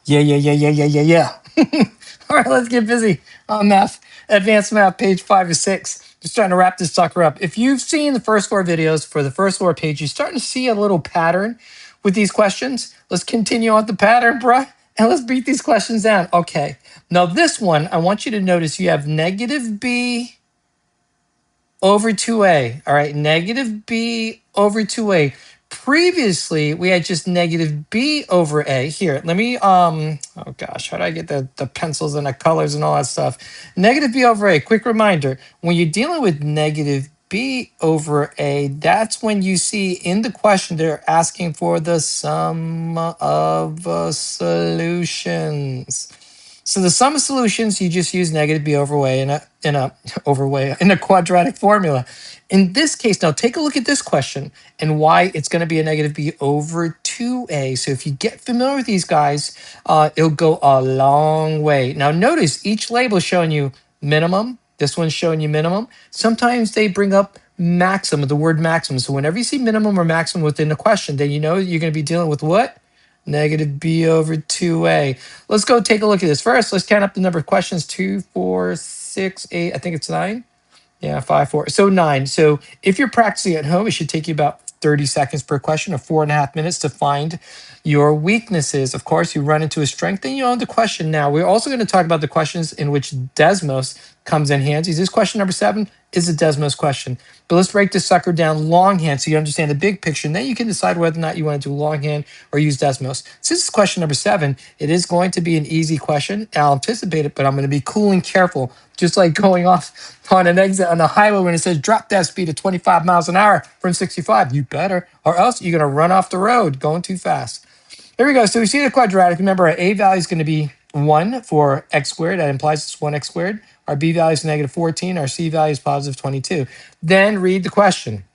Yeah. All right, let's get busy on math. Advanced math, page 5 or 6. Just trying to wrap this sucker up. If you've seen the first four videos for the first four page, you're starting to see a little pattern with these questions. Let's continue on the pattern, bruh, and let's beat these questions down. Okay. Now, this one, I want you to notice you have negative b over 2a. All right, negative b over 2a. Previously, we had just negative b over a. Here, let me, oh gosh, how do I get the pencils and the colors and all that stuff? Negative b over a, quick reminder, when you're dealing with negative b over a, that's when you see in the question they're asking for the sum of solutions. So the sum of solutions, you just use negative b over a in a quadratic formula. In this case, now take a look at this question and why it's going to be a negative b over 2a. So if you get familiar with these guys, it'll go a long way. Now notice each label is showing you minimum. This one's showing you minimum. Sometimes they bring up maximum, the word maximum. So whenever you see minimum or maximum within the question, then you know you're going to be dealing with what? Negative b over 2a. Let's go take a look at this. First, let's count up the number of questions. 2, 4, 6, 8. I think it's 9. Yeah, 5, 4. So 9. So if you're practicing at home, it should take you about 30 seconds per question or 4.5 minutes to find your weaknesses. Of course, you run into a strength, then you own the question. Now, we're also going to talk about the questions in which Desmos comes in handy. This question number 7 is a Desmos question. But let's break this sucker down longhand so you understand the big picture. And then you can decide whether or not you want to do longhand or use Desmos. Since it's question number 7, it is going to be an easy question. I'll anticipate it, but I'm going to be cool and careful, just like going off on an exit on the highway when it says drop that speed to 25 miles an hour from 65. You better, or else you're going to run off the road going too fast. There we go. So we see the quadratic. Remember, our a value is going to be 1 for x squared. That implies it's 1x squared. Our b value is negative 14. Our c value is positive 22. Then read the question.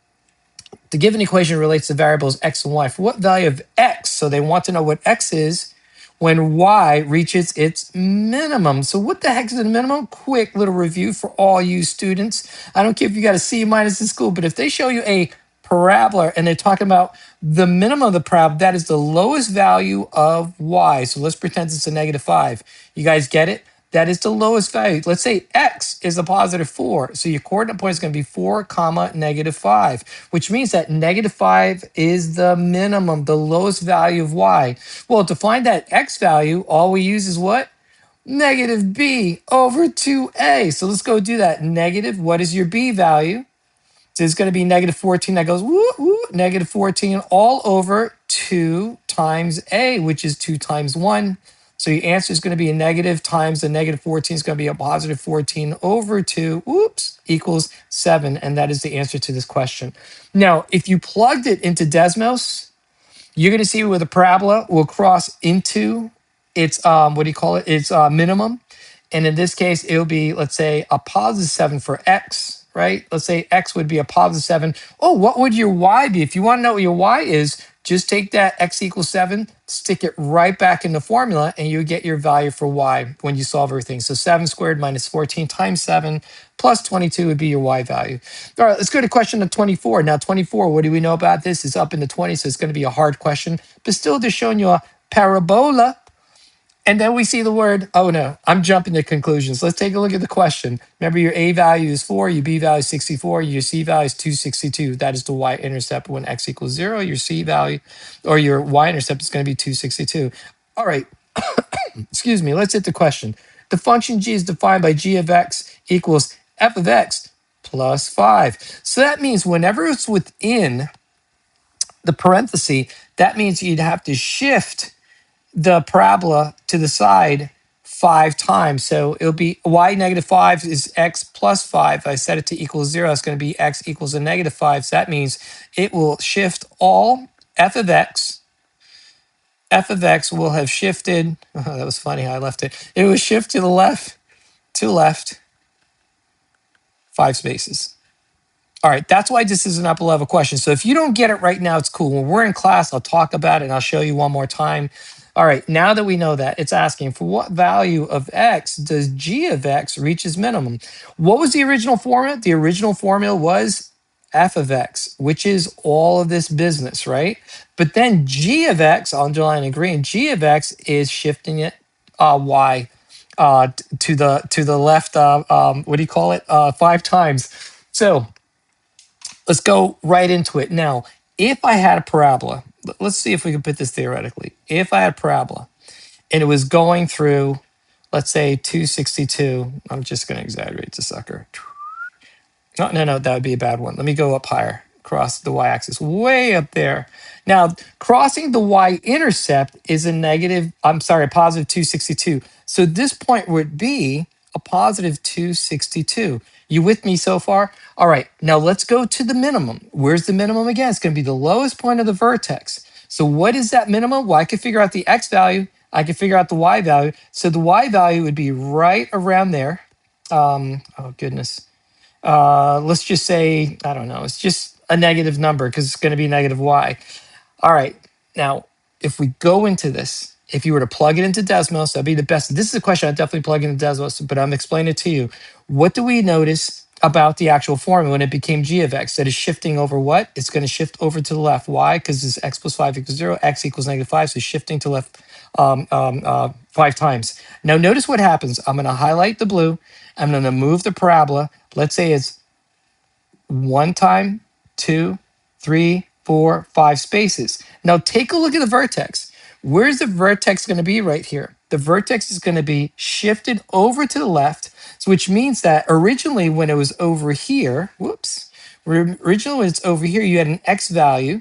The given equation relates to variables x and y. For what value of x? So they want to know what x is when y reaches its minimum. So what the heck is the minimum? Quick little review for all you students. I don't care if you got a C minus in school, but if they show you a parabola and they're talking about the minimum of the parabola, that is the lowest value of y. So let's pretend it's a negative 5. You guys get it? That is the lowest value. Let's say x is a positive 4. So your coordinate point is going to be 4 comma negative 5, which means that negative 5 is the minimum, the lowest value of y. Well, to find that x value, all we use is what? Negative b over 2a. So let's go do that. Negative, what is your b value? So it's going to be negative 14. That goes woo, woo, negative 14 all over 2 times a, which is 2 times 1. So your answer is going to be a negative times the negative 14 is going to be a positive 14 over 2, whoops, equals 7. And that is the answer to this question. Now, if you plugged it into Desmos, you're going to see where the parabola will cross into its, its minimum. And in this case, it'll be, let's say, a positive 7 for x, right? Let's say x would be a positive 7. Oh, what would your y be? If you want to know what your y is, just take that x equals 7, stick it right back in the formula, and you get your value for y when you solve everything. So 7 squared minus 14 times 7 plus 22 would be your y value. All right, let's go to question number 24. Now, 24, what do we know about this? It's up in the 20s, so it's going to be a hard question. But still, they're showing you a parabola. And then we see the word, oh no, I'm jumping to conclusions. Let's take a look at the question. Remember, your A value is 4, your B value is 64, your C value is 262. That is the y-intercept when x equals 0. Your C value, or your y-intercept is going to be 262. All right, excuse me, let's hit the question. The function g is defined by g of x equals f of x plus 5. So that means whenever it's within the parenthesis, that means you'd have to shift the parabola to the side 5 times. So it'll be y negative 5 is x plus 5. I set it to equal 0. It's going to be x equals a negative 5. So that means it will shift all f of x. F of x will have shifted. Oh, that was funny how I left it. It will shift to the left, 5 spaces. All right, that's why this is an upper level question. So if you don't get it right now, it's cool. When we're in class, I'll talk about it and I'll show you one more time. All right, now that we know that, it's asking for what value of x does g of x reach its minimum? What was the original formula? The original formula was f of x, which is all of this business, right? But then g of x, I'll underline in green, g of x is shifting it y to the left, what do you call it? 5 times. So let's go right into it. Now, if I had a parabola, let's see if we can put this theoretically. If I had a parabola and it was going through, let's say 262, I'm just going to exaggerate the sucker. No, that would be a bad one. Let me go up higher, cross the y-axis, way up there. Now, crossing the y-intercept is a positive 262. So this point would be a positive 262. You with me so far? All right, now let's go to the minimum. Where's the minimum again? It's going to be the lowest point of the vertex. So what is that minimum? Well, I can figure out the x value. I can figure out the y value. So the y value would be right around there. Oh, goodness. Let's just say, I don't know, it's just a negative number because it's going to be negative y. All right. Now, if we go into this, if you were to plug it into Desmos, that'd be the best. This is a question I definitely plug into Desmos, but I'm explaining it to you. What do we notice about the actual formula when it became g of x? That is shifting over what? It's going to shift over to the left. Why? Because it's x plus 5 equals 0, x equals negative 5. So shifting to left 5 times. Now, notice what happens. I'm going to highlight the blue. I'm going to move the parabola. Let's say it's 1 time, 2, 3, 4, 5 spaces. Now take a look at the vertex. Where's the vertex going to be right here? The vertex is going to be shifted over to the left, so which means that originally when it was over here, originally when it's over here, you had an x value,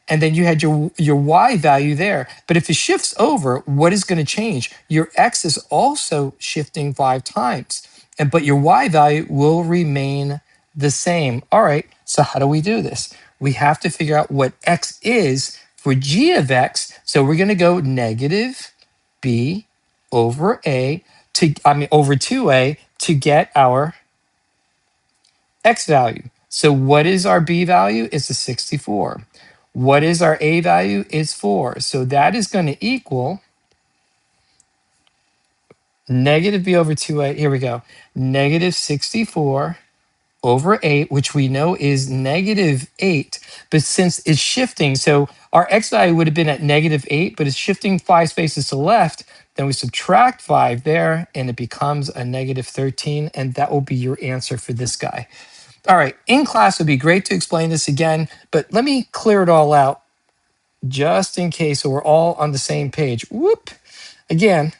and then you had your y value there. But if it shifts over, what is going to change? Your x is also shifting 5 times, but your y value will remain the same. All right, so how do we do this? We have to figure out what x is for g of x. So we're going to go negative b over over 2a to get our x value. So what is our b value? It's a 64. What is our a value? It's 4. So that is going to equal negative b over 2a. Here we go. Negative 64 over 8, which we know is negative 8. But since it's shifting, so our x value would have been at negative 8, but it's shifting 5 spaces to the left. Then we subtract 5 there, and it becomes a negative 13. And that will be your answer for this guy. All right, in class, it would be great to explain this again, but let me clear it all out just in case so we're all on the same page. Whoop. Again,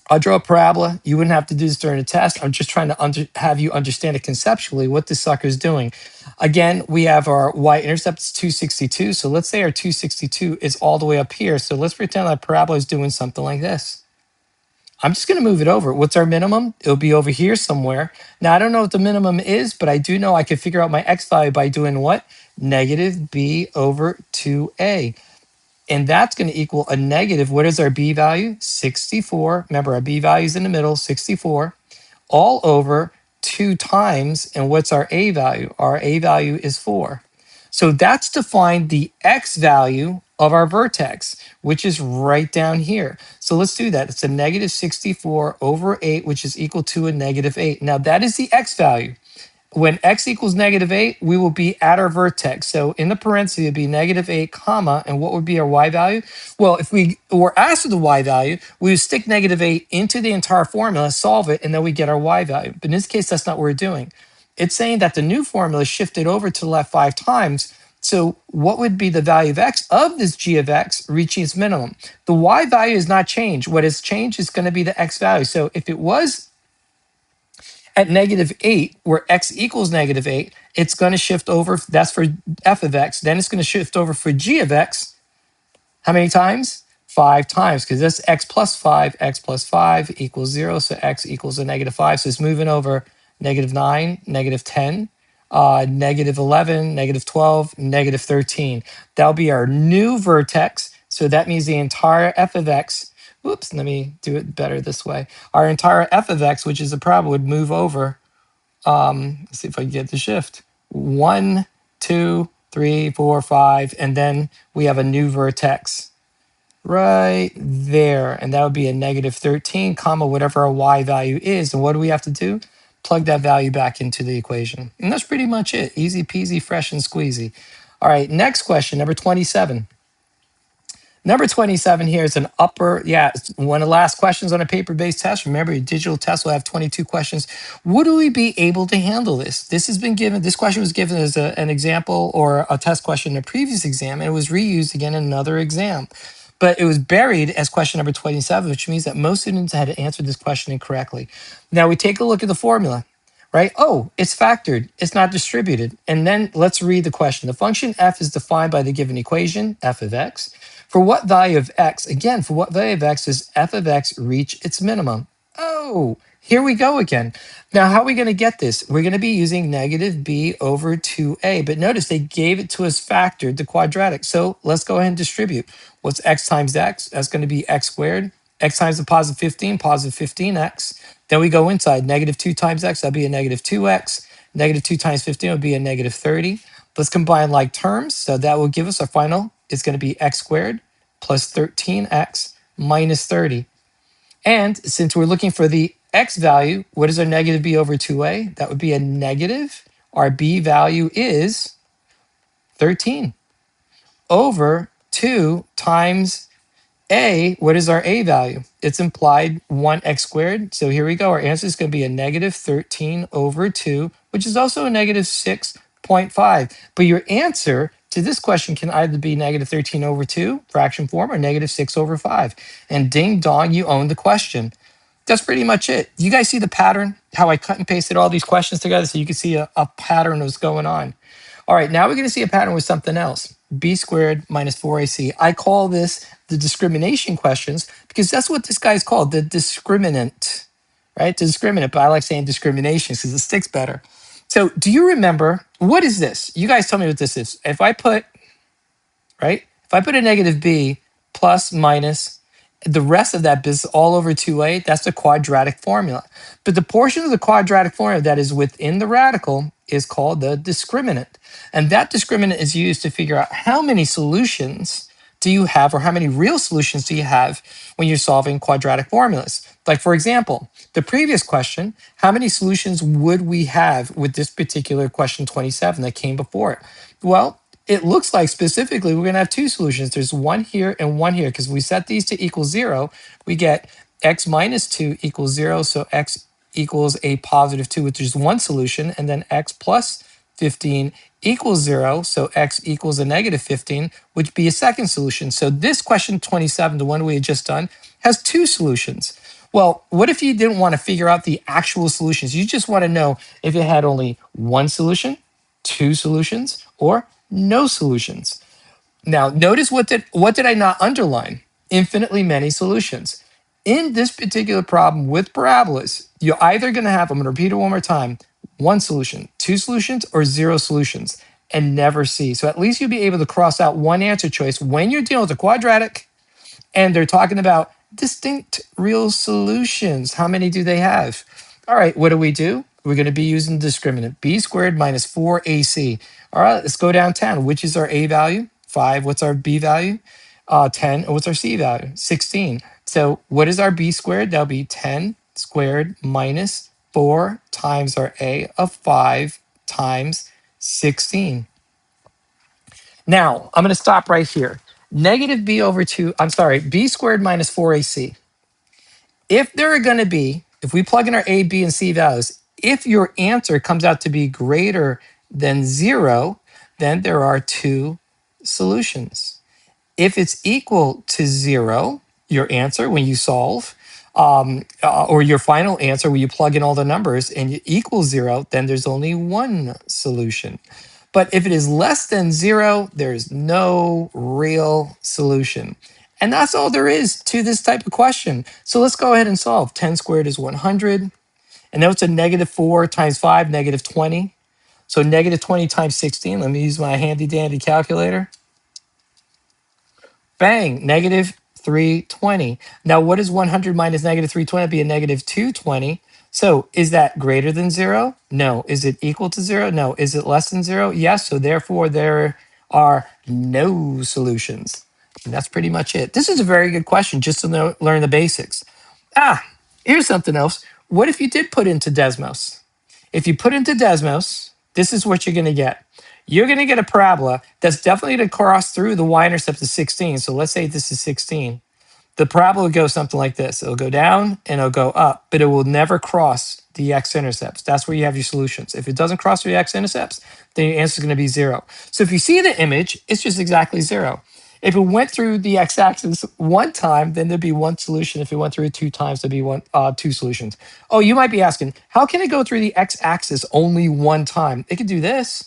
I'll draw a parabola. You wouldn't have to do this during a test. I'm just trying to have you understand it conceptually what this sucker is doing. Again, we have our y-intercept is 262. So let's say our 262 is all the way up here. So let's pretend that parabola is doing something like this. I'm just going to move it over. What's our minimum? It'll be over here somewhere. Now, I don't know what the minimum is, but I do know I can figure out my x value by doing what? Negative b over 2a. And that's going to equal a negative. What is our b value? 64. Remember, our b value is in the middle, 64. All over 2 times. And what's our a value? Our a value is 4. So that's to find the x value of our vertex, which is right down here. So let's do that. It's a negative 64 over 8, which is equal to a negative 8. Now that is the x value. When x equals negative 8, we will be at our vertex. So in the parentheses, it would be negative 8, comma, and what would be our y value? Well, if we were asked for the y value, we would stick negative 8 into the entire formula, solve it, and then we get our y value. But in this case, that's not what we're doing. It's saying that the new formula shifted over to the left 5 times. So what would be the value of x of this g of x reaching its minimum? The y value is not changed. What has changed is going to be the x value. So if it was at negative 8, where x equals negative 8, it's going to shift over. That's for f of x. Then it's going to shift over for g of x. How many times? 5 times, because that's x plus 5. X plus 5 equals 0, so x equals a negative 5. So it's moving over negative 9, negative 10, negative 11, negative 12, negative 13. That'll be our new vertex. So that means the entire f of x. Whoops, let me do it better this way. Our entire f of x, which is a parabola, would move over. Let's see if I can get the shift. 1, 2, 3, 4, 5, and then we have a new vertex right there. And that would be a negative 13, comma, whatever our y value is. And what do we have to do? plug that value back into the equation. And that's pretty much it. Easy peasy, fresh and squeezy. All right, next question, number 27. Number 27 here is an upper, yeah, it's one of the last questions on a paper-based test. Remember, your digital test will have 22 questions. Would we be able to handle this? This question was given as an example or a test question in a previous exam, and it was reused again in another exam. But it was buried as question number 27, which means that most students had answered this question incorrectly. Now we take a look at the formula, right? Oh, it's factored, it's not distributed. And then let's read the question. The function f is defined by the given equation, f of x. For what value of x? Again, for what value of x does f of x reach its minimum? Oh, here we go again. Now, how are we going to get this? We're going to be using negative b over 2a. But notice they gave it to us factored, the quadratic. So let's go ahead and distribute. What's x times x? That's going to be x squared. X times the positive 15x. Then we go inside. Negative 2 times x, that'd be a negative 2x. Negative 2 times 15 would be a negative 30. Let's combine like terms. So that will give us our final. It's going to be x squared plus 13x minus 30. And since we're looking for the x value, what is our negative b over 2a? That would be a negative. Our b value is 13 over 2 times a. What is our a value? It's implied 1x squared. So here we go. Our answer is going to be a negative 13 over 2, which is also a negative 6.5. But your answer to this question can either be negative 13 over 2, fraction form, or negative 6 over 5. And ding dong, you own the question. That's pretty much it. You guys see the pattern? How I cut and pasted all these questions together so you can see a pattern of what's going on. All right, now we're going to see a pattern with something else. B squared minus 4ac. I call this the discrimination questions because that's what this guy's called, the discriminant, right? The discriminant, but I like saying discrimination because it sticks better. So do you remember, what is this? You guys tell me what this is. If I put a negative b plus minus the rest of that is all over 2a, that's the quadratic formula. But the portion of the quadratic formula that is within the radical is called the discriminant. And that discriminant is used to figure out how many solutions do you have, or how many real solutions do you have when you're solving quadratic formulas. Like, for example, the previous question, how many solutions would we have with this particular question 27 that came before it? Well, it looks like specifically we're going to have two solutions. There's one here and one here because we set these to equal 0. We get x minus 2 equals 0. So x equals a positive 2, which is one solution. And then x plus 15 equals 0. So x equals a negative 15, which would be a second solution. So this question 27, the one we had just done, has two solutions. Well, what if you didn't want to figure out the actual solutions? You just want to know if it had only one solution, two solutions, or no solutions. Now, notice what did I not underline? Infinitely many solutions. In this particular problem with parabolas, you're either going to have, I'm going to repeat it one more time, one solution, two solutions, or zero solutions, and never see. So at least you'll be able to cross out one answer choice when you're dealing with a quadratic and they're talking about distinct real solutions. How many do they have? All right, what do? We're going to be using the discriminant, b squared minus 4ac. All right, let's go down 10. Which is our a value? 5. What's our b value? 10. And what's our c value? 16. So what is our b squared? That'll be 10 squared minus 4 times our a of 5 times 16. Now, I'm going to stop right here. Negative b over 2, I'm sorry, b squared minus 4ac. If there are going to be, if we plug in our a, b, and c values, if your answer comes out to be greater than 0, then there are two solutions. If it's equal to 0, your answer when you solve, or your final answer when you plug in all the numbers and you equal 0, then there's only one solution. But if it is less than 0, there's no real solution. And that's all there is to this type of question. So let's go ahead and solve. 10 squared is 100. And now it's a negative 4 times 5, negative 20. So negative 20 times 16. Let me use my handy dandy calculator. Bang, negative 320. Now, what is 100 minus negative 320? It'd be a negative 220. So is that greater than 0? No. Is it equal to 0? No. Is it less than 0? Yes. So therefore, there are no solutions. And that's pretty much it. This is a very good question just to learn the basics. Here's something else. What if you did put into Desmos? If you put into Desmos, this is what you're going to get. You're going to get a parabola that's definitely going to cross through the y-intercept of 16. So let's say this is 16. The parabola will go something like this. It'll go down and it'll go up, but it will never cross the x-intercepts. That's where you have your solutions. If it doesn't cross the x-intercepts, then your answer is going to be 0. So if you see the image, it's just exactly 0. If it went through the x-axis one time, then there'd be one solution. If it went through it two times, there'd be two solutions. Oh, you might be asking, how can it go through the x-axis only one time? It could do this.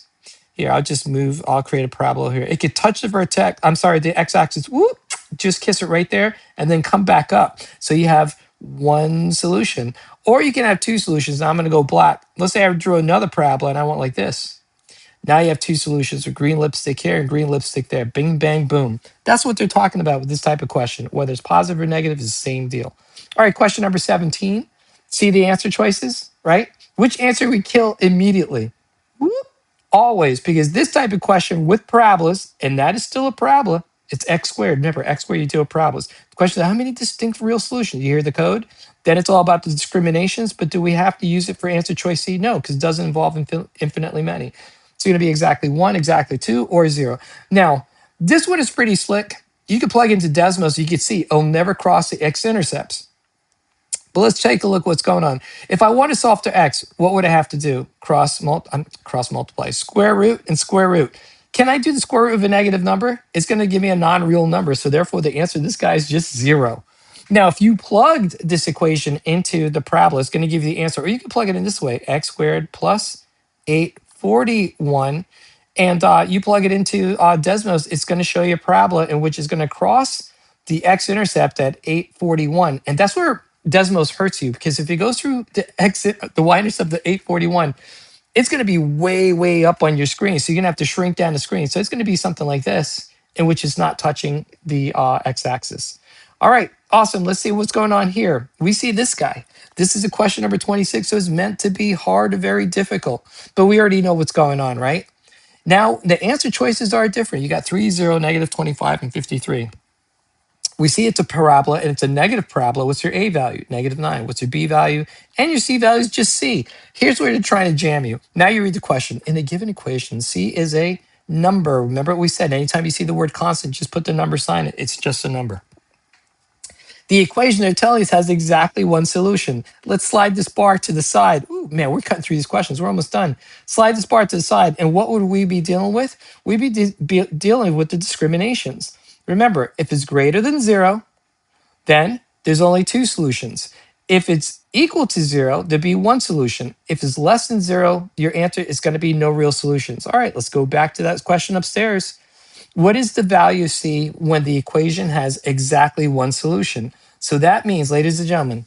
Here, I'll create a parabola here. It could touch the vertex, the x-axis, whoop, just kiss it right there, and then come back up. So you have one solution. Or you can have two solutions. Now I'm going to go black. Let's say I drew another parabola and I want like this. Now you have two solutions with green lipstick here and green lipstick there. Bing, bang, boom. That's what they're talking about with this type of question. Whether it's positive or negative is the same deal. All right, question number 17. See the answer choices, right? Which answer we kill immediately? Whoop. Always, because this type of question with parabolas, and that is still a parabola, it's x squared. Remember, x squared, you do a parabolas. The question is, how many distinct real solutions? You hear the code? Then it's all about the discriminations, but do we have to use it for answer choice C? No, because it doesn't involve infinitely many. It's going to be exactly 1, exactly 2, or 0. Now, this one is pretty slick. You can plug into Desmos, you can see it'll never cross the x-intercepts. But let's take a look what's going on. If I want to solve to x, what would I have to do? Cross multiply, square root and square root. Can I do the square root of a negative number? It's going to give me a non-real number. So therefore, the answer to this guy is just 0. Now, if you plugged this equation into the parabola, it's going to give you the answer. Or you can plug it in this way, x squared plus 841. And you plug it into Desmos, it's going to show you a parabola in which is going to cross the x-intercept at 841. And that's where Desmos hurts you, because if it goes through the y-intercept at 841, it's going to be way, way up on your screen. So you're going to have to shrink down the screen. So it's going to be something like this, in which it's not touching the x-axis. All right, awesome. Let's see what's going on here. We see this guy. This is a question number 26, so it's meant to be hard or very difficult. But we already know what's going on, right? Now, the answer choices are different. You got 3, 0, negative 25, and 53. We see it's a parabola, and it's a negative parabola. What's your A value? Negative 9. What's your B value? And your C value is just C. Here's where they're trying to jam you. Now you read the question. In a given equation, C is a number. Remember what we said. Anytime you see the word constant, just put the number sign. It's just a number. The equation they're telling us has exactly one solution. Let's slide this bar to the side. Ooh, man, we're cutting through these questions. We're almost done. Slide this bar to the side. And what would we be dealing with? We'd be dealing with the discriminations. Remember, if it's greater than 0, then there's only 2 solutions. If it's equal to 0, there'd be 1 solution. If it's less than 0, your answer is going to be no real solutions. All right, let's go back to that question upstairs. What is the value of C when the equation has exactly 1 solution? So that means, ladies and gentlemen,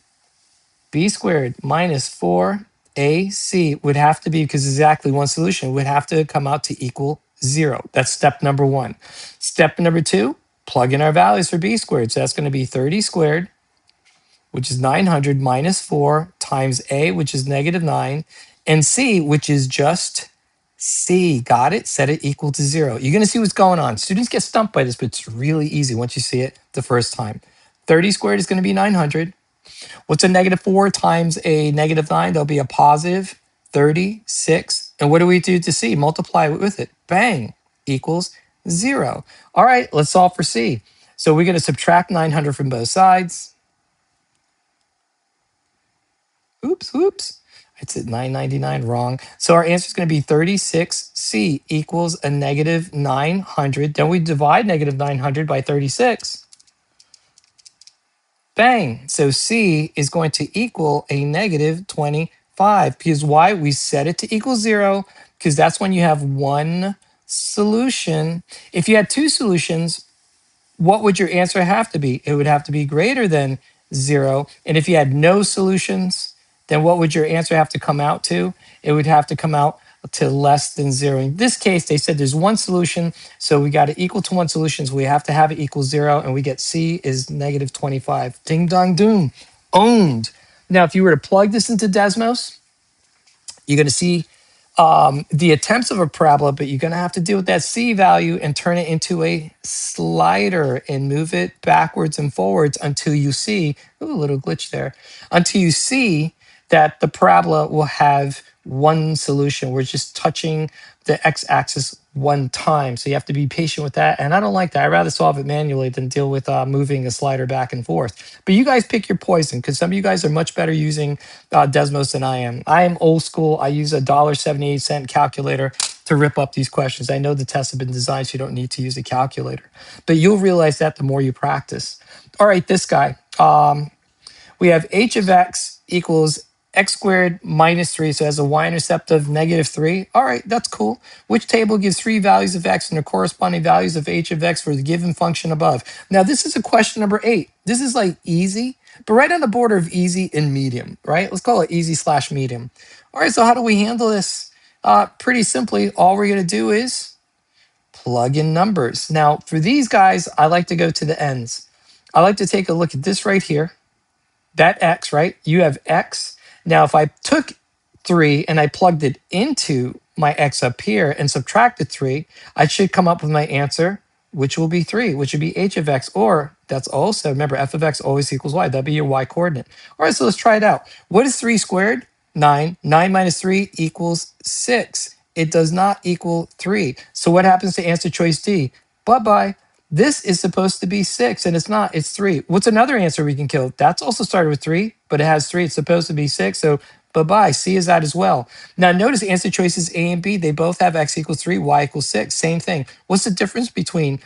b squared minus 4ac would have to be, because exactly 1 solution, would have to come out to equal 0. That's step number 1. Step number 2, plug in our values for b squared. So that's going to be 30 squared, which is 900, minus 4 times a, which is negative 9, and c, which is just C. Got it? Set it equal to 0. You're going to see what's going on. Students get stumped by this, but it's really easy once you see it the first time. 30 squared is going to be 900. What's a negative 4 times a negative 9? There'll be a positive 36. And what do we do to C? Multiply with it. Bang. Equals 0. All right, let's solve for C. So we're going to subtract 900 from both sides. Oops. It's at 999, wrong. So our answer is going to be 36C equals a negative 900. Then we divide negative 900 by 36. Bang. So C is going to equal a negative 25. Because why? We set it to equal 0, because that's when you have 1 solution. If you had 2 solutions, what would your answer have to be? It would have to be greater than 0. And if you had no solutions, then what would your answer have to come out to? It would have to come out to less than 0. In this case, they said there's 1 solution, so we got it equal to 1 solution, so we have to have it equal 0, and we get C is negative 25. Ding dong doom. Owned. Now, if you were to plug this into Desmos, you're going to see the attempts of a parabola, but you're going to have to deal with that C value and turn it into a slider and move it backwards and forwards until you see, ooh, a little glitch there, until you see that the parabola will have one solution. We're just touching the x-axis one time. So you have to be patient with that. And I don't like that. I'd rather solve it manually than deal with moving a slider back and forth. But you guys pick your poison, because some of you guys are much better using Desmos than I am. I am old school. I use a $1.78 calculator to rip up these questions. I know the tests have been designed so you don't need to use a calculator. But you'll realize that the more you practice. All right, this guy. We have h of x equals x squared minus 3. So it has a y-intercept of -3. All right, that's cool. Which table gives 3 values of x and the corresponding values of h of x for the given function above? Now, this is a question number 8. This is like easy, but right on the border of easy and medium, right? Let's call it easy / medium. All right, so how do we handle this? Pretty simply, all we're going to do is plug in numbers. Now, for these guys, I like to go to the ends. I like to take a look at this right here. That x, right? You have x. Now, if I took 3 and I plugged it into my x up here and subtracted 3, I should come up with my answer, which will be 3, which would be h of x, or that's also, remember, f of x always equals y. That'd be your y coordinate. All right, so let's try it out. What is 3 squared? 9. 9 minus 3 equals 6. It does not equal 3. So what happens to answer choice D? Bye-bye. This is supposed to be 6, and it's not. It's 3. What's another answer we can kill? That's also started with 3, but it has 3. It's supposed to be 6, so bye-bye. C is that as well. Now, notice answer choices A and B. They both have x equals 3, y equals 6. Same thing. What's the difference between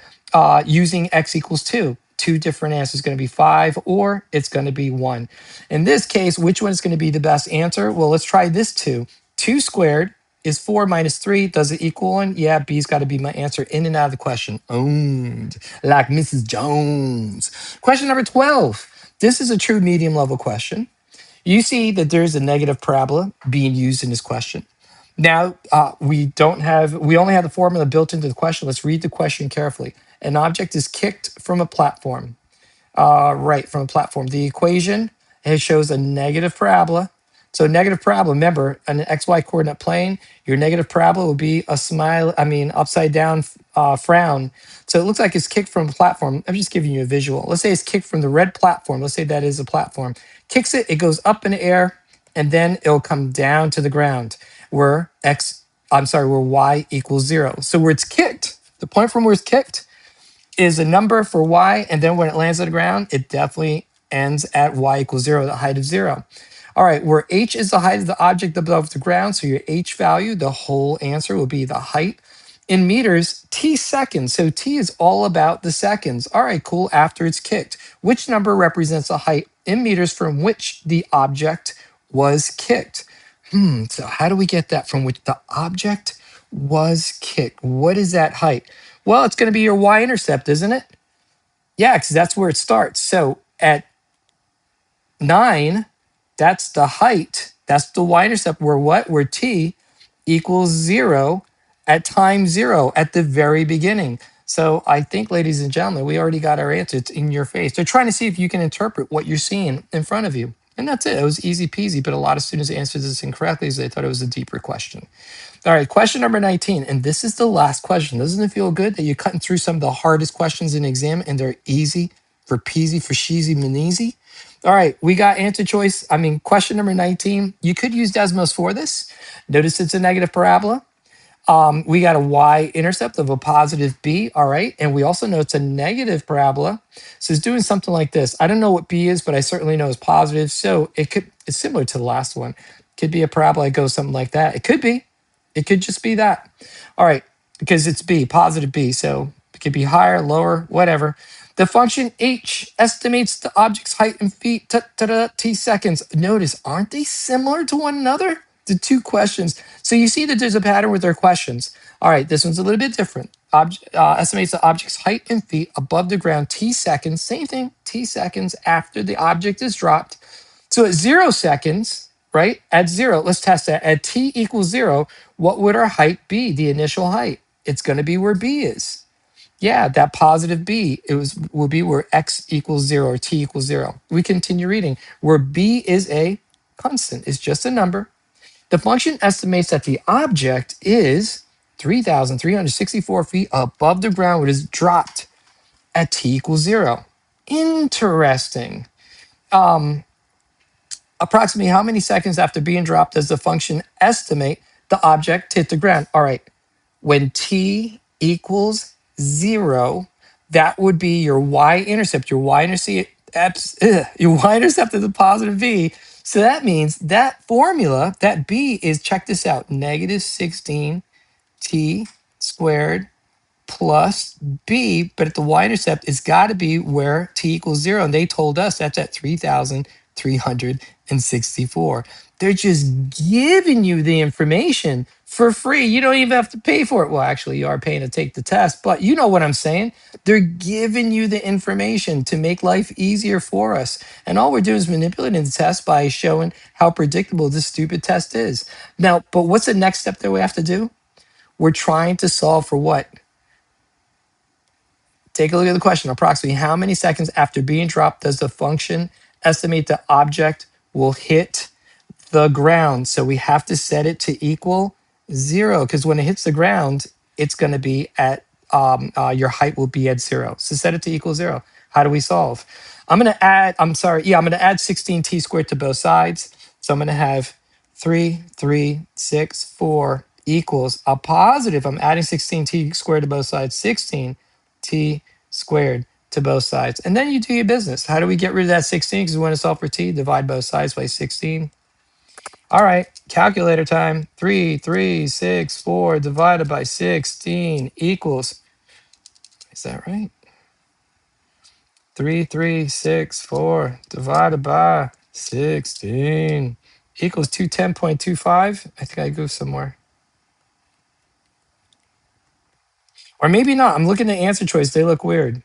using x equals 2? Two different answers, going to be 5 or it's going to be 1. In this case, which one is going to be the best answer? Well, let's try this 2. 2 squared is 4 minus 3. Does it equal 1? Yeah, B's got to be my answer in and out of the question. Owned. Like Mrs. Jones. Question number 12. This is a true medium level question. You see that there's a negative parabola being used in this question. Now, we only have the formula built into the question. Let's read the question carefully. An object is kicked from a platform. Right, from a platform. The equation, it shows a negative parabola. So negative parabola, remember, on an XY coordinate plane, your negative parabola will be a upside down frown. So it looks like it's kicked from a platform. I'm just giving you a visual. Let's say it's kicked from the red platform. Let's say that is a platform. Kicks it, it goes up in the air, and then it'll come down to the ground where y equals 0. So where it's kicked, the point from where it's kicked, is a number for y, and then when it lands on the ground, it definitely ends at y equals 0, the height of 0. All right, where h is the height of the object above the ground, so your h value, the whole answer will be the height. In meters, t seconds, so t is all about the seconds. All right, cool, after it's kicked. Which number represents the height in meters from which the object was kicked? So how do we get that from which the object was kicked? What is that height? Well, it's going to be your y-intercept, isn't it? Yeah, because that's where it starts. So at 9, that's the height. That's the y-intercept where what? Where t equals 0 at time 0 at the very beginning. So I think, ladies and gentlemen, we already got our answer. It's in your face. They're trying to see if you can interpret what you're seeing in front of you. And that's it. It was easy peasy, but a lot of students answered this incorrectly because they thought it was a deeper question. All right, question number 19, and this is the last question. Doesn't it feel good that you're cutting through some of the hardest questions in the exam and they're easy for peasy, for sheezy, maneasy? All right, we got question number 19. You could use Desmos for this. Notice it's a negative parabola. We got a y-intercept of a positive b, all right? And we also know it's a negative parabola. So it's doing something like this. I don't know what b is, but I certainly know it's positive. So it's similar to the last one. Could be a parabola that goes something like that. It could be. It could just be that. All right, because it's b, positive b. So it could be higher, lower, whatever. The function h estimates the object's height in feet, t seconds. Notice, aren't they similar to one another? The two questions. So you see that there's a pattern with their questions. All right, this one's a little bit different. Estimates the object's height in feet above the ground, t seconds. Same thing, t seconds after the object is dropped. So at 0 seconds, right? At 0, let's test that. At t equals 0, what would our height be, the initial height? It's going to be where b is. Yeah, that positive b will be where x equals 0 or t equals 0. We continue reading. Where b is a constant, it's just a number. The function estimates that the object is 3,364 feet above the ground, when it is dropped at t equals 0. Interesting. Approximately how many seconds after being dropped does the function estimate the object hit the ground? All right, when t equals 0, that would be your y-intercept. Your y-intercept, your y-intercept is a positive v. So that means that formula, that b is, check this out, negative 16 t squared plus b, but at the y-intercept, it's got to be where t equals 0. And they told us that's at 3,364. They're just giving you the information for free. You don't even have to pay for it. Well, actually, you are paying to take the test, but you know what I'm saying. They're giving you the information to make life easier for us. And all we're doing is manipulating the test by showing how predictable this stupid test is. Now, but what's the next step that we have to do? We're trying to solve for what? Take a look at the question. Approximately how many seconds after being dropped does the function estimate the object will hit the ground? So we have to set it to equal 0, because when it hits the ground, it's going to be at, your height will be at 0. So set it to equal 0. How do we solve? I'm going to add, I'm sorry, yeah, I'm going to add 16t squared to both sides. So I'm going to have 3,364 equals a positive. I'm adding 16t squared to both sides, 16t squared to both sides. And then you do your business. How do we get rid of that 16? Because we want to solve for t. Divide both sides by 16. All right, calculator time. 3,364 divided by 16 equals, is that right? 3,364 divided by 16 equals 210.25. I think I go somewhere. Or maybe not. I'm looking at the answer choice. They look weird.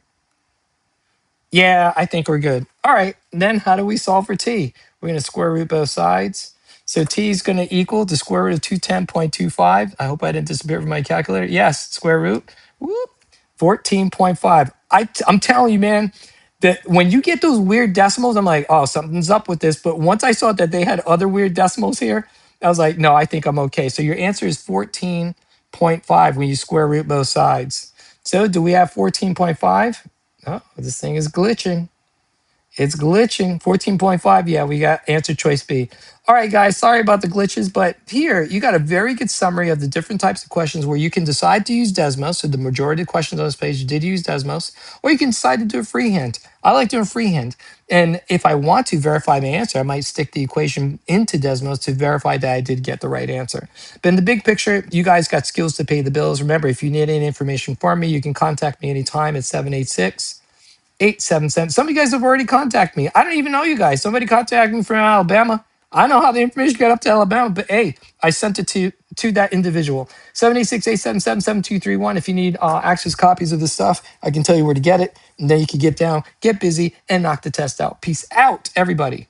Yeah, I think we're good. All right, then how do we solve for t? We're going to square root both sides. So t is going to equal the square root of 210.25. I hope I didn't disappear from my calculator. Yes, square root. Whoop, 14.5. I'm telling you, man, that when you get those weird decimals, I'm like, oh, something's up with this. But once I saw that they had other weird decimals here, I was like, no, I think I'm okay. So your answer is 14.5 when you square root both sides. So do we have 14.5? Oh, this thing is glitching. It's glitching. 14.5. Yeah, we got answer choice B. All right, guys, sorry about the glitches, but here you got a very good summary of the different types of questions where you can decide to use Desmos. So the majority of the questions on this page did use Desmos, or you can decide to do a freehand. I like doing freehand. And if I want to verify my answer, I might stick the equation into Desmos to verify that I did get the right answer. But in the big picture, you guys got skills to pay the bills. Remember, if you need any information from me, you can contact me anytime at 786-877. Some of you guys have already contacted me. I don't even know you guys. Somebody contacted me from Alabama. I know how the information got up to Alabama, but hey, I sent it to that individual. 786-877-7231. If you need access copies of this stuff, I can tell you where to get it. And then you can get down, get busy, and knock the test out. Peace out, everybody.